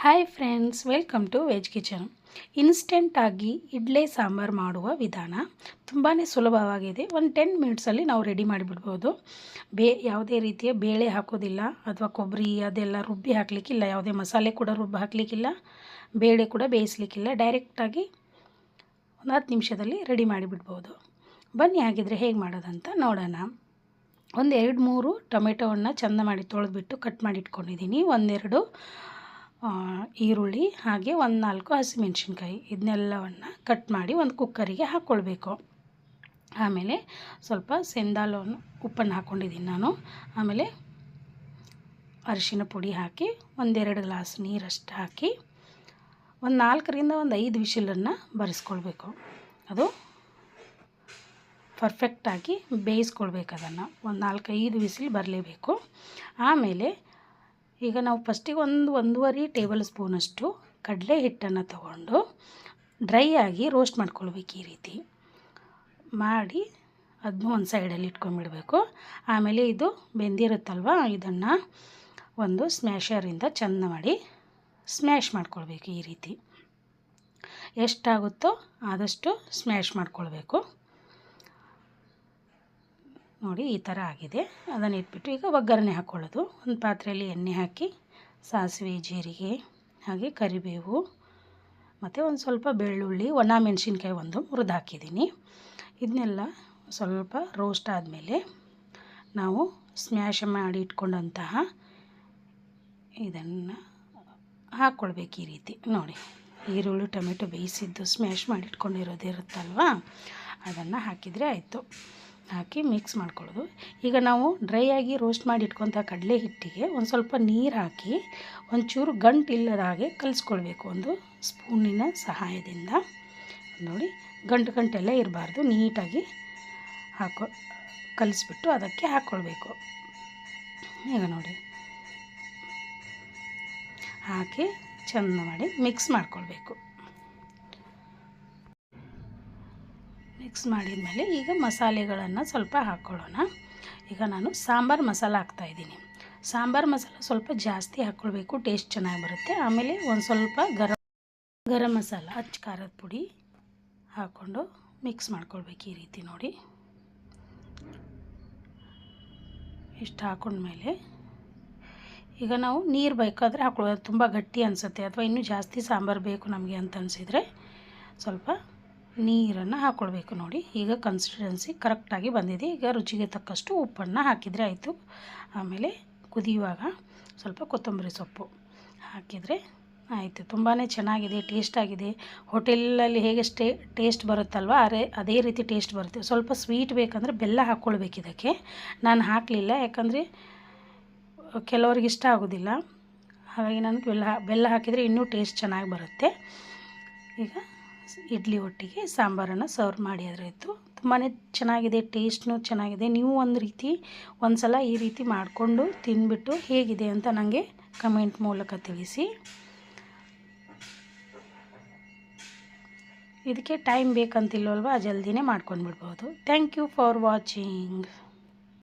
Hi friends, welcome to veg kitchen. ಇನ್ಸ್ಟೆಂಟಾಗಿ ಇಡ್ಲಿ ಸಾಂಬಾರು ಮಾಡುವ ವಿಧಾನ ತುಂಬಾ ಸುಲಭವಾಗಿದೆ. ಒಂದು 10 ಮಿನಿಟ್ಸಲ್ಲಿ ನಾವು ರೆಡಿ ಮಾಡಿಬಿಡ್ಬೋದು. ಯಾವುದೇ ರೀತಿಯ ಬೇಳೆ ಹಾಕೋದಿಲ್ಲ ಅಥವಾ ಕೊಬ್ಬರಿ ಅದೆಲ್ಲ ರುಬ್ಬಿ ಹಾಕಲಿಕ್ಕಿಲ್ಲ, ಯಾವುದೇ ಮಸಾಲೆ ಕೂಡ ರುಬ್ಬಿ ಹಾಕಲಿಕ್ಕಿಲ್ಲ, ಬೇಳೆ ಕೂಡ ಬೇಯಿಸಲಿಕ್ಕಿಲ್ಲ. ಡೈರೆಕ್ಟಾಗಿ ಒಂದು 10 ನಿಮಿಷದಲ್ಲಿ ರೆಡಿ ಮಾಡಿಬಿಡ್ಬೋದು. ಬನ್ನಿ ಹಾಗಿದ್ರೆ ಹೇಗೆ ಮಾಡೋದಂತ ನೋಡೋಣ. ಒಂದು 2-3 ಟೊಮೆಟೊವನ್ನು ಚೆಂದ ಮಾಡಿ ತೊಳೆದ್ಬಿಟ್ಟು ಕಟ್ ಮಾಡಿ ಇಟ್ಕೊಂಡಿದ್ದೀನಿ. ಒಂದೆರಡು ಈರುಳ್ಳಿ, ಹಾಗೆ 1-4 ಹಸಿಮೆಣಸಿನ್ಕಾಯಿ, ಇದನ್ನೆಲ್ಲವನ್ನು ಕಟ್ ಮಾಡಿ ಒಂದು ಕುಕ್ಕರಿಗೆ ಹಾಕ್ಕೊಳ್ಬೇಕು. ಆಮೇಲೆ ಸ್ವಲ್ಪ ಸೆಂಧಾಲವನ್ನು ಉಪ್ಪನ್ನು ಹಾಕ್ಕೊಂಡಿದ್ದೀನಿ ನಾನು. ಆಮೇಲೆ ಅರಿಶಿನ ಪುಡಿ ಹಾಕಿ 1-2 ಗ್ಲಾಸ್ ನೀರಷ್ಟು ಹಾಕಿ ಒಂದು 4ರಿಂದ 5 ವಿಷಲನ್ನು ಬರೆಸ್ಕೊಳ್ಬೇಕು. ಅದು ಪರ್ಫೆಕ್ಟಾಗಿ ಬೇಯಿಸ್ಕೊಳ್ಬೇಕು. ಅದನ್ನು ಒಂದು 4-5 ವಿಸಿಲ್ ಬರಲೇಬೇಕು. ಆಮೇಲೆ ಈಗ ನಾವು ಫಸ್ಟಿಗೆ 1-1.5 ಟೇಬಲ್ ಸ್ಪೂನಷ್ಟು ಕಡಲೆ ಹಿಟ್ಟನ್ನು ತಗೊಂಡು ಡ್ರೈ ಆಗಿ ರೋಸ್ಟ್ ಮಾಡ್ಕೊಳ್ಬೇಕು. ಈ ರೀತಿ ಮಾಡಿ ಅದನ್ನು ಒಂದು ಸೈಡಲ್ಲಿ ಇಟ್ಕೊಂಡ್ಬಿಡಬೇಕು. ಆಮೇಲೆ ಇದು ಬೆಂದಿರುತ್ತಲ್ವ, ಇದನ್ನು ಒಂದು ಸ್ಮ್ಯಾಶರಿಂದ ಚೆಂದ ಮಾಡಿ ಸ್ಮ್ಯಾಶ್ ಮಾಡ್ಕೊಳ್ಬೇಕು. ಈ ರೀತಿ ಎಷ್ಟಾಗುತ್ತೋ ಆದಷ್ಟು ಸ್ಮ್ಯಾಶ್ ಮಾಡ್ಕೊಳ್ಬೇಕು. ನೋಡಿ, ಈ ಥರ ಆಗಿದೆ. ಅದನ್ನು ಇಟ್ಬಿಟ್ಟು ಈಗ ಒಗ್ಗರಣೆ ಹಾಕ್ಕೊಳ್ಳೋದು. ಒಂದು ಪಾತ್ರೆಯಲ್ಲಿ ಎಣ್ಣೆ ಹಾಕಿ ಸಾಸಿವೆ, ಜೀರಿಗೆ, ಹಾಗೆ ಕರಿಬೇವು ಮತ್ತು ಒಂದು ಸ್ವಲ್ಪ ಬೆಳ್ಳುಳ್ಳಿ, ಒಣ ಮೆಣಸಿನ್ಕಾಯಿ ಒಂದು ಮುರಿದು ಹಾಕಿದ್ದೀನಿ. ಇದನ್ನೆಲ್ಲ ಸ್ವಲ್ಪ ರೋಸ್ಟ್ ಆದಮೇಲೆ ನಾವು ಸ್ಮ್ಯಾಶ್ ಮಾಡಿ ಇಟ್ಕೊಂಡಂತಹ ಇದನ್ನು ಹಾಕ್ಕೊಳ್ಬೇಕು. ಈ ರೀತಿ ನೋಡಿ, ಈರುಳ್ಳಿ ಟೊಮೆಟೊ ಬೇಯಿಸಿದ್ದು ಸ್ಮ್ಯಾಶ್ ಮಾಡಿ ಇಟ್ಕೊಂಡಿರೋದಿರುತ್ತಲ್ವ, ಅದನ್ನು ಹಾಕಿದರೆ ಆಯಿತು. ಹಾಕಿ ಮಿಕ್ಸ್ ಮಾಡ್ಕೊಳ್ಳೋದು. ಈಗ ನಾವು ಡ್ರೈ ಆಗಿ ರೋಸ್ಟ್ ಮಾಡಿ ಇಟ್ಕೊತ ಕಡಲೆ ಹಿಟ್ಟಿಗೆ ಒಂದು ಸ್ವಲ್ಪ ನೀರು ಹಾಕಿ ಒಂಚೂರು ಗಂಟಿಲ್ಲದ ಹಾಗೆ ಕಲಿಸ್ಕೊಳ್ಬೇಕು ಒಂದು ಸ್ಪೂನಿನ ಸಹಾಯದಿಂದ. ನೋಡಿ, ಗಂಟೆಲ್ಲ ಇರಬಾರ್ದು, ನೀಟಾಗಿ ಕಲಿಸ್ಬಿಟ್ಟು ಅದಕ್ಕೆ ಹಾಕ್ಕೊಳ್ಬೇಕು. ಈಗ ನೋಡಿ, ಹಾಕಿ ಚೆಂದ ಮಾಡಿ ಮಿಕ್ಸ್ ಮಾಡ್ಕೊಳ್ಬೇಕು. ಮಿಕ್ಸ್ ಮಾಡಿದ ಮೇಲೆ ಈಗ ಮಸಾಲೆಗಳನ್ನು ಸ್ವಲ್ಪ ಹಾಕ್ಕೊಳ್ಳೋಣ. ಈಗ ನಾನು ಸಾಂಬಾರು ಮಸಾಲ ಹಾಕ್ತಾಯಿದ್ದೀನಿ. ಸಾಂಬಾರು ಮಸಾಲ ಸ್ವಲ್ಪ ಜಾಸ್ತಿ ಹಾಕ್ಕೊಳ್ಬೇಕು, ಟೇಸ್ಟ್ ಚೆನ್ನಾಗಿ ಬರುತ್ತೆ. ಆಮೇಲೆ ಒಂದು ಸ್ವಲ್ಪ ಗರಂ ಮಸಾಲ, ಅಚ್ಚ ಖಾರದ ಪುಡಿ ಹಾಕ್ಕೊಂಡು ಮಿಕ್ಸ್ ಮಾಡ್ಕೊಳ್ಬೇಕು. ಈ ರೀತಿ ನೋಡಿ, ಇಷ್ಟು ಹಾಕ್ಕೊಂಡ್ಮೇಲೆ ಈಗ ನಾವು ನೀರು ಬೇಕಾದರೆ ಹಾಕ್ಕೊಳ್ಳೋದು. ತುಂಬ ಗಟ್ಟಿ ಅನಿಸುತ್ತೆ ಅಥವಾ ಇನ್ನೂ ಜಾಸ್ತಿ ಸಾಂಬಾರು ಬೇಕು ನಮಗೆ ಅಂತ ಅನಿಸಿದರೆ ಸ್ವಲ್ಪ ನೀರನ್ನು ಹಾಕ್ಕೊಳ್ಬೇಕು. ನೋಡಿ, ಈಗ ಕನ್ಸಿಸ್ಟೆನ್ಸಿ ಕರೆಕ್ಟಾಗಿ ಬಂದಿದೆ. ಈಗ ರುಚಿಗೆ ತಕ್ಕಷ್ಟು ಉಪ್ಪನ್ನು ಹಾಕಿದರೆ ಆಯಿತು. ಆಮೇಲೆ ಕುದಿಯುವಾಗ ಸ್ವಲ್ಪ ಕೊತ್ತಂಬರಿ ಸೊಪ್ಪು ಹಾಕಿದರೆ ಆಯಿತು. ತುಂಬಾ ಚೆನ್ನಾಗಿದೆ, ಟೇಸ್ಟಾಗಿದೆ. ಹೋಟೆಲಲ್ಲಿ ಹೇಗೆ ಟೇಸ್ಟ್ ಬರುತ್ತಲ್ವ, ಅದೇ ರೀತಿ ಟೇಸ್ಟ್ ಬರುತ್ತೆ. ಸ್ವಲ್ಪ ಸ್ವೀಟ್ ಬೇಕಂದರೆ ಬೆಲ್ಲ ಹಾಕ್ಕೊಳ್ಬೇಕು. ಇದಕ್ಕೆ ನಾನು ಹಾಕಲಿಲ್ಲ, ಯಾಕಂದರೆ ಕೆಲವ್ರಿಗೆ ಇಷ್ಟ ಆಗೋದಿಲ್ಲ. ಹಾಗಾಗಿ ನಾನು ಬೆಲ್ಲ ಹಾಕಿದರೆ ಇನ್ನೂ ಟೇಸ್ಟ್ ಚೆನ್ನಾಗಿ ಬರುತ್ತೆ. ಈಗ ಇಡ್ಲಿ ಒಟ್ಟಿಗೆ ಸಾಂಬಾರನ್ನು ಸರ್ವ್ ಮಾಡಿ ಆಯಿತು. ತುಂಬಾ ಚೆನ್ನಾಗಿದೆ, ಟೇಸ್ಟ್ನೂ ಚೆನ್ನಾಗಿದೆ. ನೀವು ಒಂದು ಸಲ ಈ ರೀತಿ ಮಾಡಿಕೊಂಡು ತಿಂದ್ಬಿಟ್ಟು ಹೇಗಿದೆ ಅಂತ ನನಗೆ ಕಮೆಂಟ್ ಮೂಲಕ ತಿಳಿಸಿ. ಇದಕ್ಕೆ ಟೈಮ್ ಬೇಕಂತಿಲ್ವಲ್ವ, ಜಲ್ದಿನೇ ಮಾಡ್ಕೊಂಡ್ಬಿಡ್ಬೋದು. Thank you for watching.